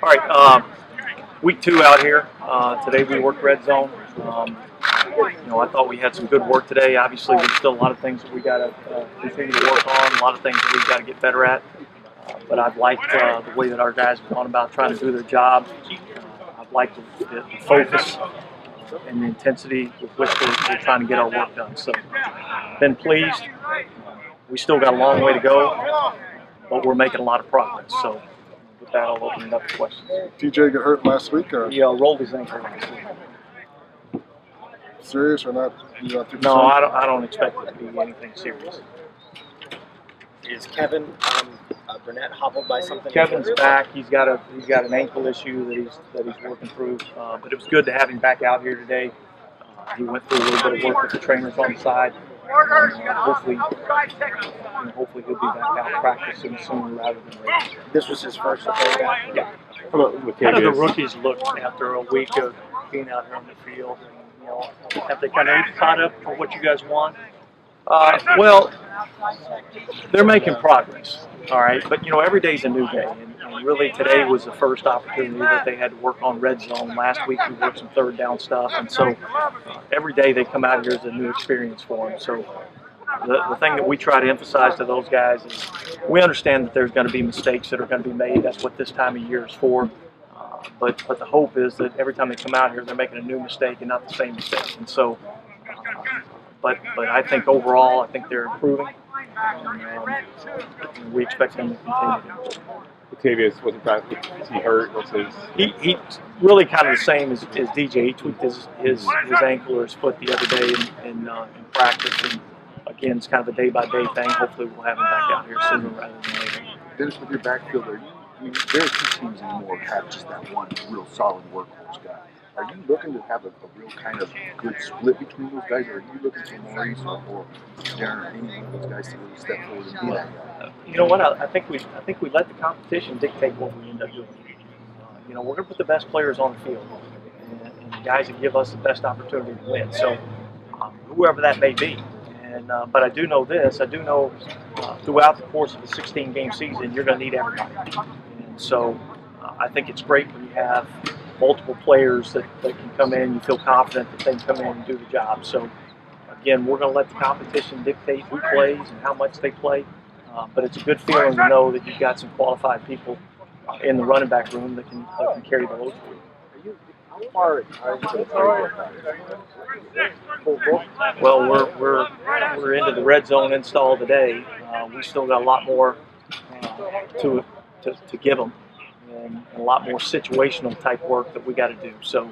All right, week 2 out here. Today we worked red zone. I thought we had some good work today. Obviously, there's still a lot of things that we got to continue to work on, a lot of things that we've got to get better at. But I've liked the way that our guys have gone about trying to do their job. I've liked the focus and the intensity with which we're trying to get our work done. So, been pleased. We still got a long way to go, but we're making a lot of progress. So, with that, I'll open it up to questions. TJ got hurt last week, or He rolled his ankle last week. serious or not? You're not too No, concerned? I don't expect it to be anything serious. Is Kevin Burnett hobbled by something? Kevin's back. He's got an ankle issue that he's working through. But it was good to have him back out here today. He went through a little bit of work with the trainers on the side. Hopefully he'll be back out practicing sooner rather than later. This was his first day. Yeah. How do the rookies look after a week of being out here on the field? Have they kind of caught up for what you guys want? Well, they're making progress, all right. But every day's a new day, and really today was the first opportunity that they had to work on red zone. Last week we worked some third down stuff, and so every day they come out here is a new experience for them. So the thing that we try to emphasize to those guys is we understand that there's going to be mistakes that are going to be made. That's what this time of year is for. But the hope is that every time they come out here, they're making a new mistake and not the same mistake. And so. But I think overall, I think they're improving. And we expect them to continue. Octavius wasn't practicing. Is he hurt? What's his? He's really kind of the same as DJ. He tweaked his ankle or his foot the other day in practice. And again, it's kind of a day-by-day thing. Hopefully we'll have him back out here sooner rather than later. Dennis, with your backfield, very few teams anymore have just that one real solid workhorse guy. Are you looking to have a real kind of good split between those guys, or are you looking for Maurice or Darren or any one of those guys to really step forward and be that guy? You know what? I think we let the competition dictate what we end up doing. We're going to put the best players on the field, and the guys that give us the best opportunity to win. So, whoever that may be. But I do know this. I do know throughout the course of a 16-game season, you're going to need everybody. And so, I think it's great when you have multiple players that can come in. You feel confident that they can come in and do the job. So, again, we're going to let the competition dictate who plays and how much they play. But it's a good feeling to know that you've got some qualified people in the running back room that can carry the load for you. How far are you? Well, we're into the red zone install today. We still got a lot more to give them, and a lot more situational type work that we got to do. So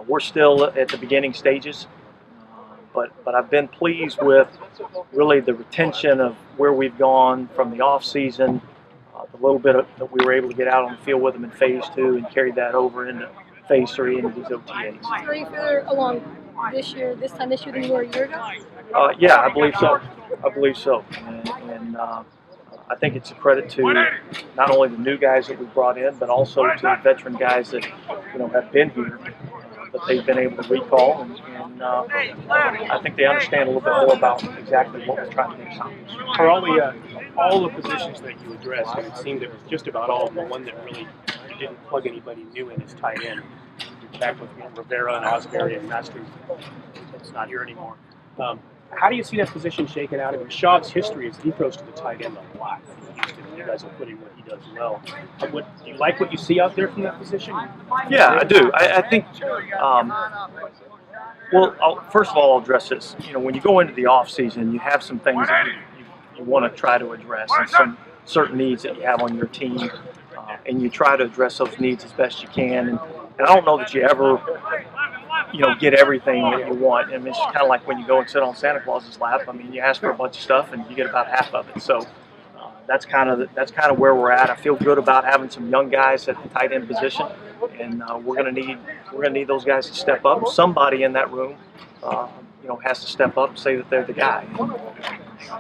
we're still at the beginning stages, but I've been pleased with really the retention of where we've gone from the off season, the little bit that we were able to get out on the field with them in phase 2 and carry that over into phase 3 into these OTAs. Are you further along this time this year than you were a year ago? Yeah, I believe so. And I think it's a credit to not only the new guys that we brought in, but also to the veteran guys that have been here, that they've been able to recall, and I think they understand a little bit more about exactly what we're trying to accomplish. For all the positions that you addressed, and it seemed it was just about all of them, the one that really you didn't plug anybody new in as tight end. You're back with Rivera and Osbury and Masters. It's not here anymore. How do you see that position shaken out? I mean, Schaub's history is he throws to the tight end a lot. You guys will put in what he does well. Do you like what you see out there from that position? Yeah, I do. I think, first of all, I'll address this. When you go into the off season, you have some things that you want to try to address, and some certain needs that you have on your team, and you try to address those needs as best you can. And I don't know that you ever get everything that you want. I mean, it's kind of like when you go and sit on Santa Claus's lap. I mean, you ask for a bunch of stuff and you get about half of it. So that's kind of where we're at. I feel good about having some young guys at the tight end position, and we're gonna need those guys to step up. Somebody in that room, has to step up and say that they're the guy.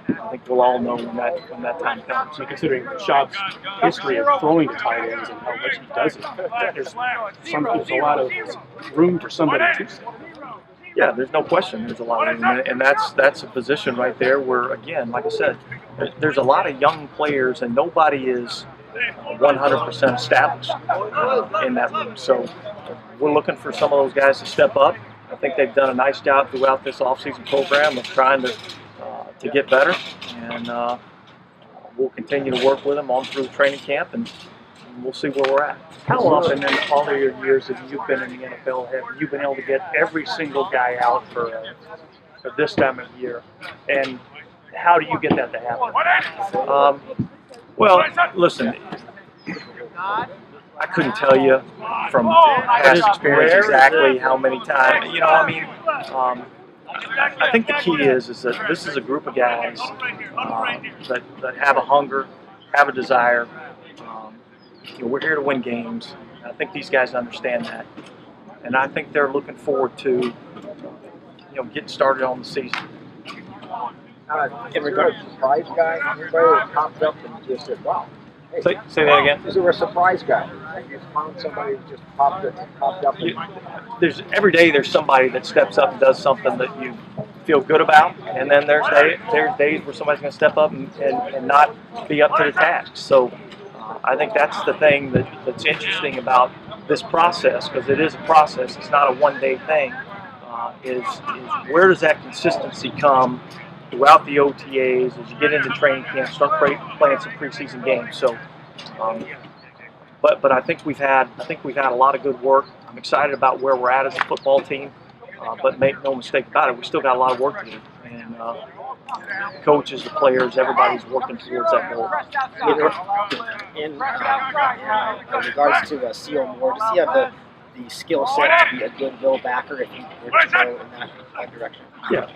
And I think we'll all know when that time comes. So considering Schaub's history of throwing to tight ends and how much he does it, there's a lot of room for somebody to step. Yeah, there's no question. There's a lot of room, and that's a position right there where, again, like I said, there's a lot of young players, and nobody is 100% established in that room. So we're looking for some of those guys to step up. I think they've done a nice job throughout this offseason program of trying to get better, and we'll continue to work with them on through the training camp, and we'll see where we're at. How often in all of your years that you've been in the NFL have you been able to get every single guy out for this time of year, and how do you get that to happen? Well, listen, I couldn't tell you from past experience exactly how many times. You know, I mean, I think the key is that this is a group of guys that have a hunger, have a desire. You know, we're here to win games. I think these guys understand that, and I think they're looking forward to getting started on the season. In regards to surprise guy, anybody that popped up and just said, "Wow." Hey, say that again. Is there a surprise guy? Have you found somebody who just popped up? There's every day there's somebody that steps up and does something that you feel good about, and then there's days where somebody's going to step up and not be up to the task. So I think that's the thing that's interesting about this process, because it is a process. It's not a one-day thing. Is where does that consistency come throughout the OTAs as you get into training camp, start playing some preseason games. So, but I think we've had a lot of good work. I'm excited about where we're at as a football team, but make no mistake about it, we still got a lot of work to do. And coaches, the players, everybody's working towards that goal. In regards to CO Moore, does he have the skill set to be a good middle backer if he were to go in that direction? Yeah.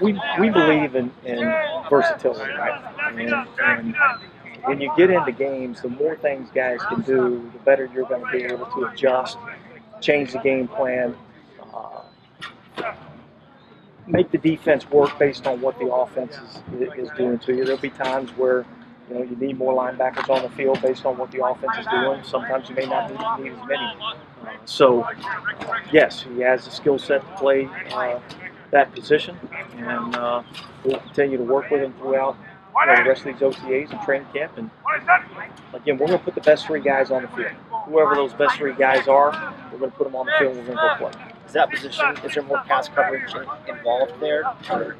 We believe in versatility, right? And when you get into games, the more things guys can do, the better you're going to be able to adjust, change the game plan, make the defense work based on what the offense is doing to you. There'll be times where you need more linebackers on the field based on what the offense is doing. Sometimes you may not need as many. So, yes, he has the skill set to play that position, and we'll continue to work with him throughout the rest of these OTAs and training camp. And again, we're going to put the best three guys on the field. Whoever those best three guys are, we're going to put them on the field and we're going to go play. Is that position, is there more pass coverage involved there? Or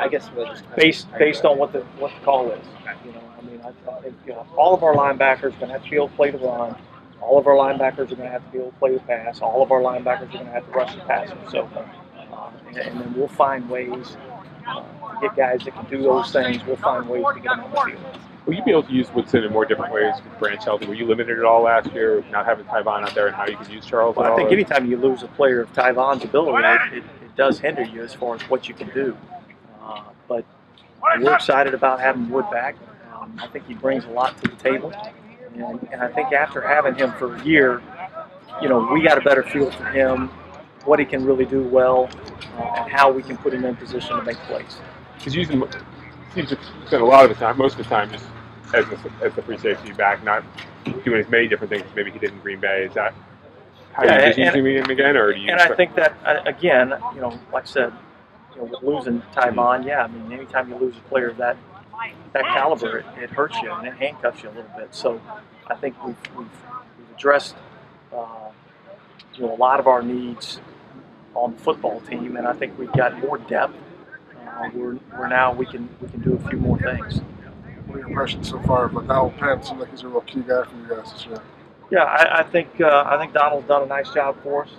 I guess we'll just based on what the call is. I mean, I think all of our linebackers are going to have to be able to play the run. All of our linebackers are going to have to be able to play the pass. All of our linebackers are going to have to rush the passer. So, and then we'll find ways to get guys that can do those things. We'll find ways to get them on the field. Will you be able to use Woodson in more different ways with branch healthy? Were you limited at all last year, not having Tyvon out there, and how you can use Charles? Well, I think anytime you lose a player of Tyvon's ability, it does hinder you as far as what you can do. But we're excited about having Wood back. I think he brings a lot to the table. And I think after having him for a year, we got a better feel for him, what he can really do well, and how we can put him in position to make plays. Because you spend a lot of the time, most of the time, just as the free safety back, not doing as many different things as maybe he did in Green Bay. Is that how you just using him again, or do you? And I think that again, like I said, with losing Tyvon, I mean, anytime you lose a player of that caliber, it hurts you and it handcuffs you a little bit. So I think we've addressed a lot of our needs on the football team, and I think we've got more depth. We're now we can do a few more things. What are your impressions so far? But Donald Penn seems like he's a real key guy for you guys this year. Yeah, I think Donald's done a nice job for us.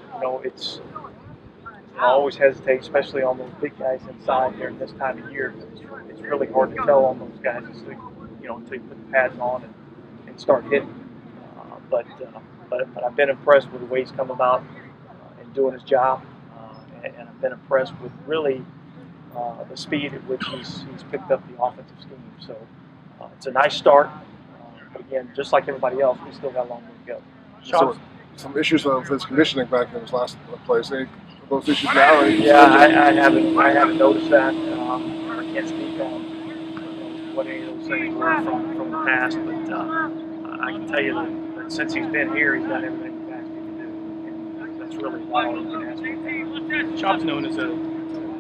I always hesitate, especially on those big guys inside during this time of year. It's really hard to tell on those guys until you put the pads on and start hitting. But I've been impressed with the way he's come about and doing his job, and I've been impressed with really the speed at which he's picked up the offensive scheme. So it's a nice start. But again, just like everybody else, we still got a long way to go. So, some issues with his conditioning back in his last place. Any of those issues now? I haven't noticed that. I can't speak on what any of those things were from the past, but I can tell you that since he's been here, he's done everything he's asked me to do, and that's really all you can ask for. Schaub's known as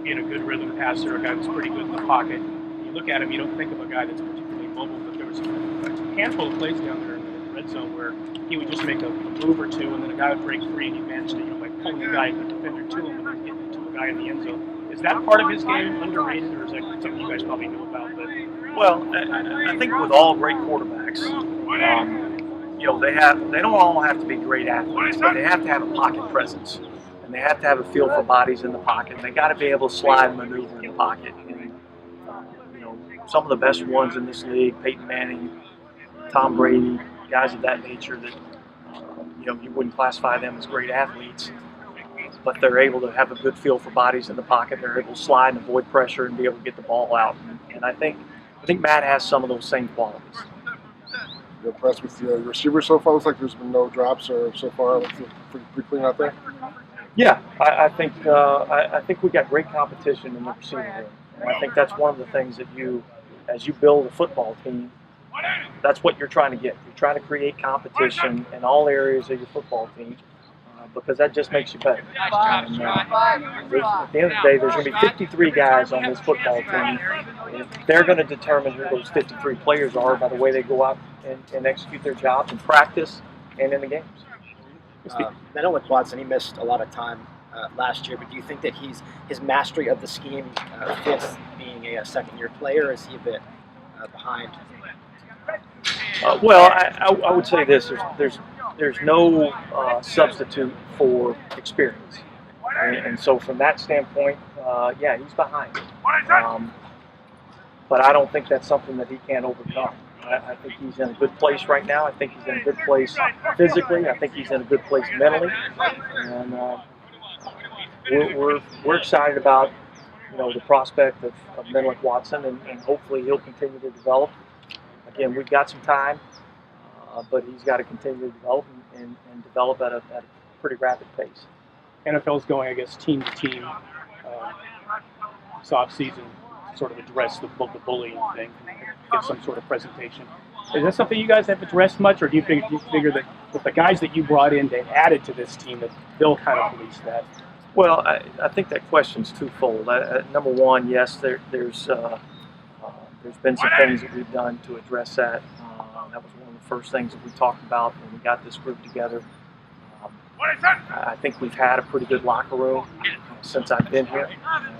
being a good rhythm passer, a guy who's pretty good in the pocket. You look at him, you don't think of a guy that's particularly mobile, but there was some handful of plays down there in the red zone where he would just make a move or two, and then a guy would break free, and he managed to, by pulling a guy, a defender to him, and then getting it to a guy in the end zone. Is that part of his game underrated, or is that something you guys probably know about? But Well, I think with all great quarterbacks, they don't all have to be great athletes, but they have to have a pocket presence, and they have to have a feel for bodies in the pocket. And they got to be able to slide and maneuver in the pocket. And some of the best ones in this league, Peyton Manning, Tom Brady, guys of that nature, that you wouldn't classify them as great athletes, but they're able to have a good feel for bodies in the pocket. They're able to slide and avoid pressure and be able to get the ball out. And I think Matt has some of those same qualities. You're impressed with the receivers so far? Looks like there's been no drops or so far. Looks pretty clean out there. Yeah, I think we got great competition in the receiving room. And I think that's one of the things that as you build a football team, that's what you're trying to get. You're trying to create competition in all areas of your football team, because that just makes you better. And, at the end of the day, there's going to be 53 guys on this football team, and they're going to determine who those 53 players are by the way they go out and execute their jobs in practice and in the games. I know with Watson, he missed a lot of time last year, but do you think that his mastery of the scheme fits being a second-year player, or is he a bit behind? Well, I would say this: there's no substitute for experience, and so from that standpoint, yeah, he's behind. But I don't think that's something that he can't overcome. I think he's in a good place right now. I think he's in a good place physically. I think he's in a good place mentally, and we're excited about the prospect of Menlik Watson, and hopefully he'll continue to develop. Again, we've got some time, but he's got to continue to develop and develop at a pretty rapid pace. NFL's going, I guess, team to team this offseason, sort of address the bullying thing, give some sort of presentation. Is that something you guys have addressed much, or do you figure that with the guys that you brought in that added to this team, that they'll kind of police that? Well, I think that question's twofold. Number one, yes, there's been some things that we've done to address that. That was one of the first things that we talked about when we got this group together. I think we've had a pretty good locker room since I've been here.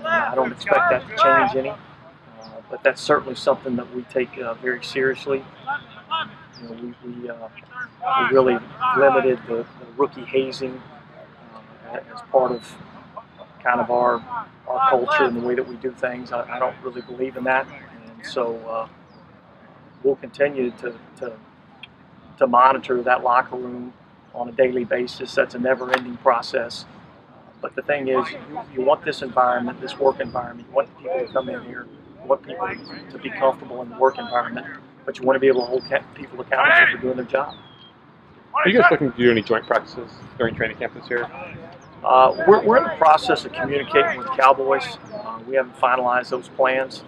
I don't expect that to change any, but that's certainly something that we take very seriously. We really limited the rookie hazing as part of kind of our culture and the way that we do things. I don't really believe in that, and so we'll continue to monitor that locker room on a daily basis. That's a never-ending process. But the thing is, you want this environment, this work environment. You want people to come in here. You want people to be comfortable in the work environment. But you want to be able to hold people accountable for doing their job. Are you guys looking to do any joint practices during training camp this year? We're in the process of communicating with the Cowboys. We haven't finalized those plans.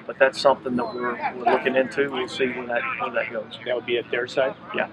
But that's something that we're looking into. We'll see where that goes. That would be at their side? Yeah.